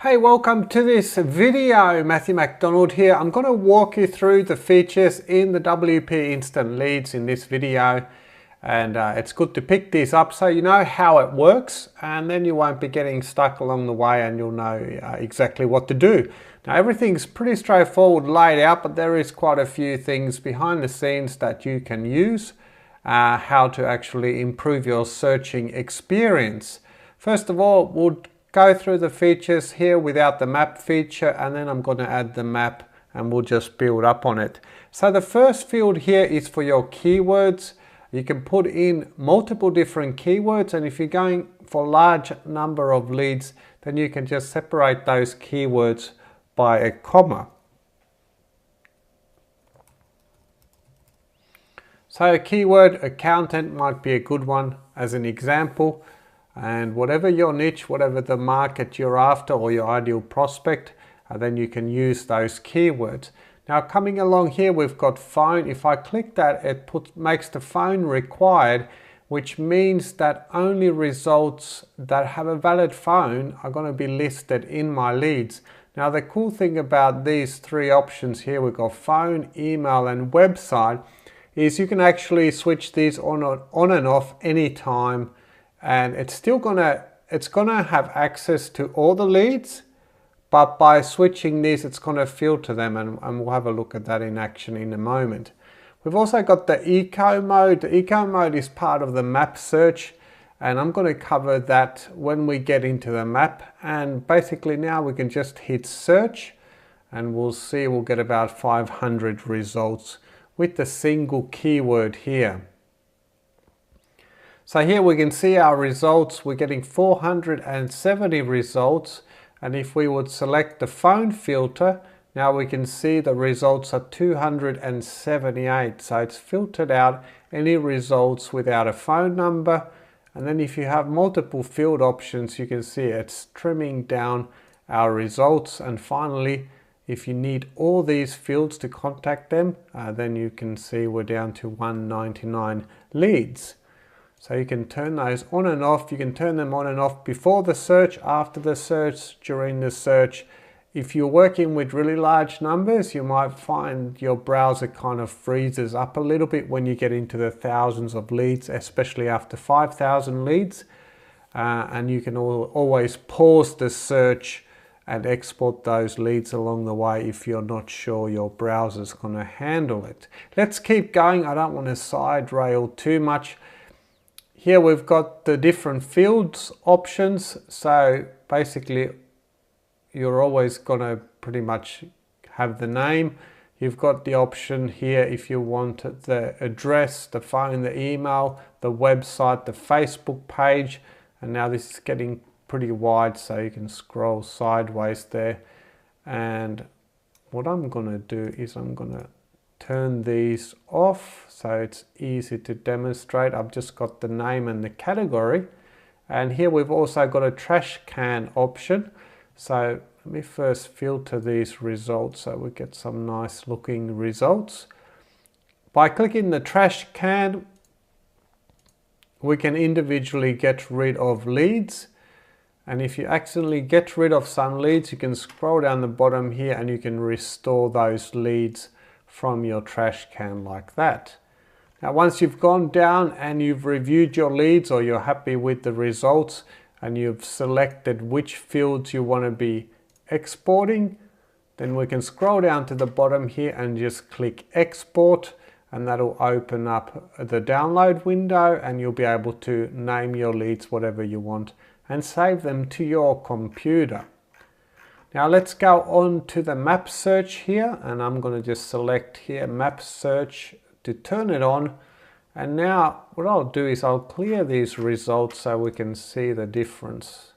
Hey, welcome to this video. Matthew McDonald here. I'm going to walk you through the features in the WP Instant Leads in this video, and it's good to pick these up so you know how it works, and then you won't be getting stuck along the way and you'll know exactly what to do. Now everything's pretty straightforward laid out, but there is quite a few things behind the scenes that you can use, how to actually improve your searching experience. First of all, we'll go through the features here without the map feature, and then I'm going to add the map and we'll just build up on it. So the first field here is for your keywords. You can put in multiple different keywords, and if you're going for a large number of leads, then you can just separate those keywords by a comma. So a keyword accountant might be a good one as an example. And whatever your niche, whatever the market you're after or your ideal prospect, then you can use those keywords. Now coming along here, we've got phone. If I click that, it makes the phone required, which means that only results that have a valid phone are going to be listed in my leads. Now the cool thing about these three options here, we've got phone, email and website, is you can actually switch these on and off anytime. And it's gonna have access to all the leads, but by switching these, it's gonna filter them, and we'll have a look at that in action in a moment. We've also got the eco mode. The eco mode is part of the map search, and I'm gonna cover that when we get into the map. And basically now we can just hit search, and we'll get about 500 results with the single keyword here. So here we can see our results. We're getting 470 results, and if we would select the phone filter, now we can see the results are 278. So it's filtered out any results without a phone number. And then if you have multiple field options, you can see it's trimming down our results. And finally, if you need all these fields to contact them, then you can see we're down to 199 leads. So you can turn those on and off. You can turn them on and off before the search, after the search, during the search. If you're working with really large numbers, you might find your browser kind of freezes up a little bit when you get into the thousands of leads, especially after 5,000 leads. And you can always pause the search and export those leads along the way if you're not sure your browser's going to handle it. Let's keep going. I don't want to side rail too much. Here we've got the different fields options. So basically you're always going to pretty much have the name. You've got the option here if you want the address, the phone, the email, the website, the Facebook page. And now this is getting pretty wide, so you can scroll sideways there. And what I'm going to do is I'm going to turn these off so it's easy to demonstrate. I've just got the name and the category, and here we've also got a trash can option. So let me first filter these results so we get some nice looking results. By clicking the trash can, we can individually get rid of leads, and if you accidentally get rid of some leads, you can scroll down the bottom here and you can restore those leads from your trash can like that. Now once you've gone down and you've reviewed your leads, or you're happy with the results and you've selected which fields you want to be exporting, then we can scroll down to the bottom here and just click export, and that'll open up the download window, and you'll be able to name your leads whatever you want and save them to your computer. Now let's go on to the map search here, and I'm going to just select here map search to turn it on. And now what I'll do is I'll clear these results so we can see the difference.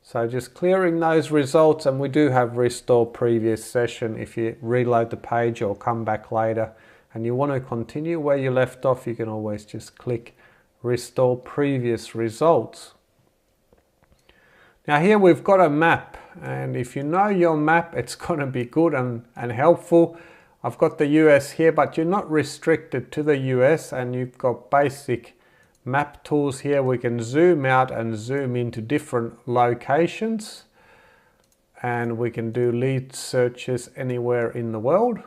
So just clearing those results, and we do have restore previous session. If you reload the page or come back later and you want to continue where you left off, you can always just click restore previous results. Now here we've got a map, and if you know your map, it's going to be good and helpful. I've got the US here, but you're not restricted to the US, and you've got basic map tools here. We can zoom out and zoom into different locations. and we can do lead searches anywhere in the world.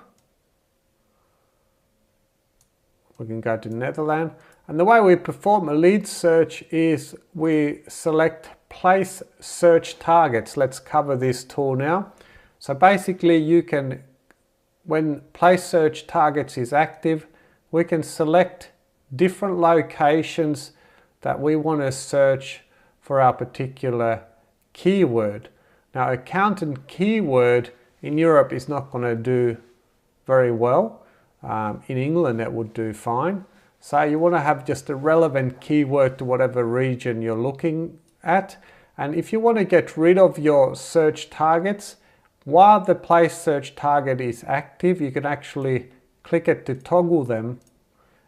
We can go to Netherlands, and the way we perform a lead search is we select place search targets. Let's cover this tool now. So basically you can, when place search targets is active, we can select different locations that we want to search for our particular keyword. Now, accountant keyword in Europe is not going to do very well. In England it would do fine. So you want to have just a relevant keyword to whatever region you're looking at. And if you want to get rid of your search targets, while the place search target is active, you can actually click it to toggle them.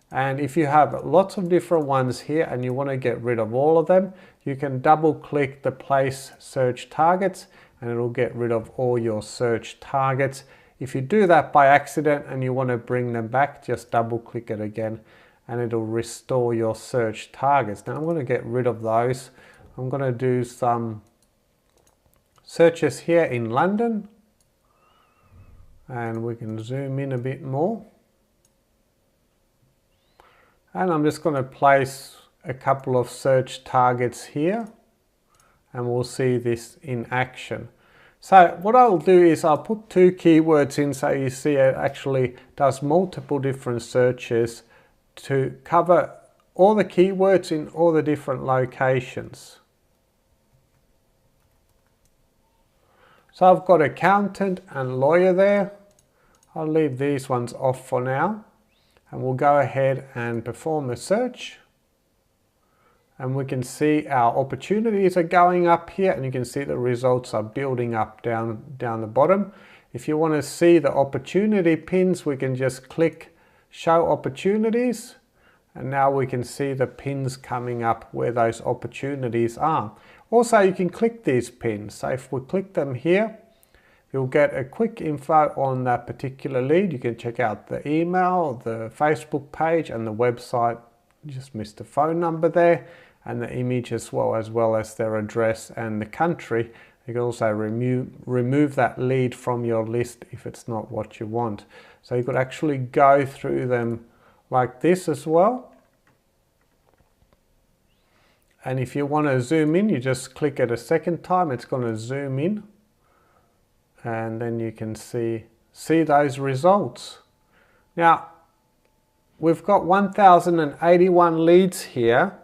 And if you have lots of different ones here and you want to get rid of all of them, you can double click the place search targets and it'll get rid of all your search targets. If you do that by accident and you want to bring them back, just double click it again and it'll restore your search targets. Now I'm going to get rid of those. I'm going to do some searches here in London, and we can zoom in a bit more. And I'm just going to place a couple of search targets here and we'll see this in action. So what I'll do is I'll put two keywords in so you see it actually does multiple different searches to cover all the keywords in all the different locations. So I've got accountant and lawyer there. I'll leave these ones off for now and we'll go ahead and perform a search. And we can see our opportunities are going up here and you can see the results are building up down the bottom. If you want to see the opportunity pins, we can just click show opportunities and now we can see the pins coming up where those opportunities are. Also, you can click these pins. So if we click them here, you'll get a quick info on that particular lead. You can check out the email, the Facebook page and the website. You just missed the phone number there. And the image as well as their address and the country. You can also remove that lead from your list if it's not what you want. So you could actually go through them like this as well. And if you want to zoom in, you just click it a second time, it's going to zoom in. And then you can see those results. Now, we've got 1,081 leads here.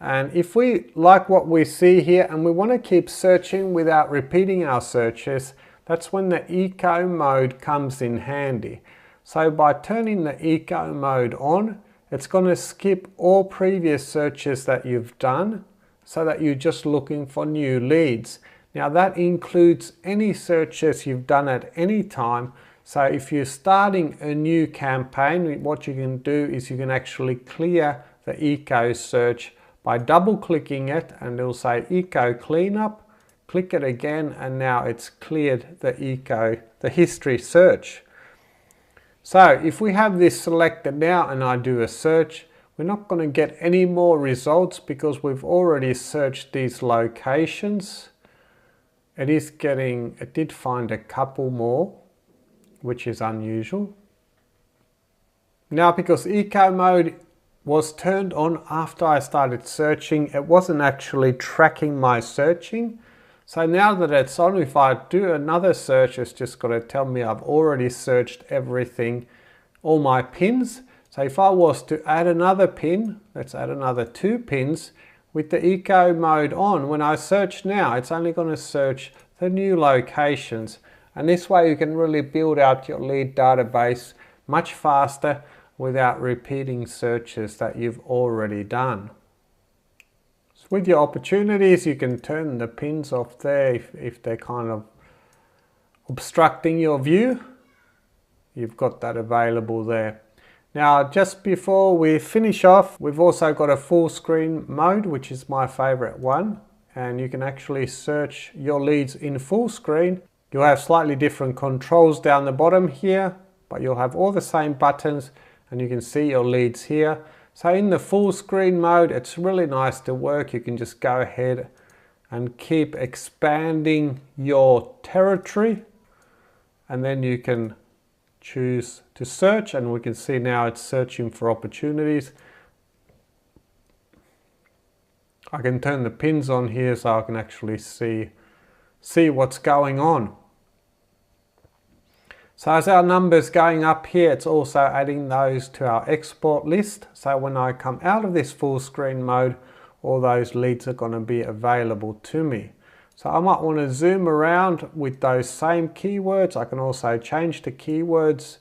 And if we like what we see here and we want to keep searching without repeating our searches, that's when the eco mode comes in handy. So by turning the eco mode on, it's going to skip all previous searches that you've done so that you're just looking for new leads. Now that includes any searches you've done at any time. So if you're starting a new campaign, what you can do is you can actually clear the eco search by double clicking it and it'll say eco cleanup. Click it again and now it's cleared the history search. So if we have this selected now and I do a search, we're not going to get any more results because we've already searched these locations. It did find a couple more, which is unusual. Now because eco mode was turned on after I started searching, it wasn't actually tracking my searching. So now that it's on, if I do another search, it's just going to tell me I've already searched everything, all my pins. So if I was to add another pin, let's add another 2 pins with the eco mode on, when I search now, it's only going to search the new locations. And this way you can really build out your lead database much faster without repeating searches that you've already done. So with your opportunities, you can turn the pins off there if they're kind of obstructing your view. You've got that available there. Now, just before we finish off, we've also got a full screen mode, which is my favorite one. And you can actually search your leads in full screen. You'll have slightly different controls down the bottom here, but you'll have all the same buttons and you can see your leads here. So in the full screen mode, it's really nice to work. You can just go ahead and keep expanding your territory, and then you can choose to search, and we can see now it's searching for opportunities. I can turn the pins on here so I can actually see what's going on. So as our numbers going up here, it's also adding those to our export list. So when I come out of this full screen mode, all those leads are going to be available to me. So I might want to zoom around with those same keywords. I can also change the keywords.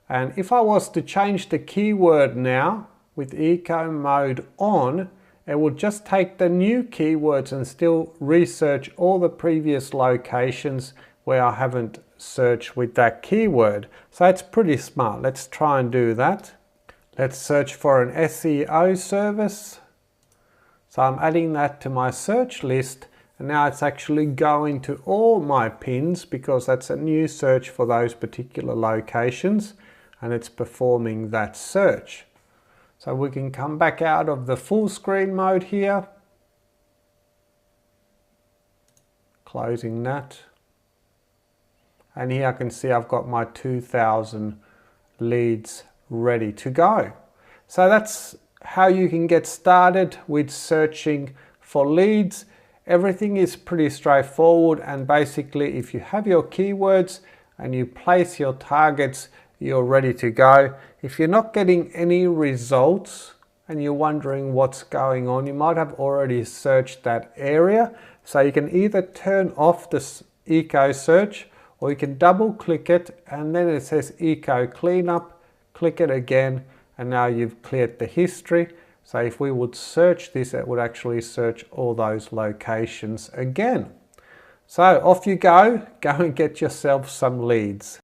And if I was to change the keyword now with eco mode on, it will just take the new keywords and still research all the previous locations where I haven't searched with that keyword. So it's pretty smart. Let's try and do that. Let's search for an SEO service. So I'm adding that to my search list, and now it's actually going to all my pins because that's a new search for those particular locations, and it's performing that search. So we can come back out of the full screen mode here, closing that. And here I can see I've got my 2,000 leads ready to go. So that's how you can get started with searching for leads. Everything is pretty straightforward, and basically if you have your keywords and you place your targets, you're ready to go. If you're not getting any results and you're wondering what's going on, you might have already searched that area. So you can either turn off this eco search, or you can double click it and then it says eco cleanup, click it again, and now you've cleared the history. So if we would search this, it would actually search all those locations again. So off you go and get yourself some leads.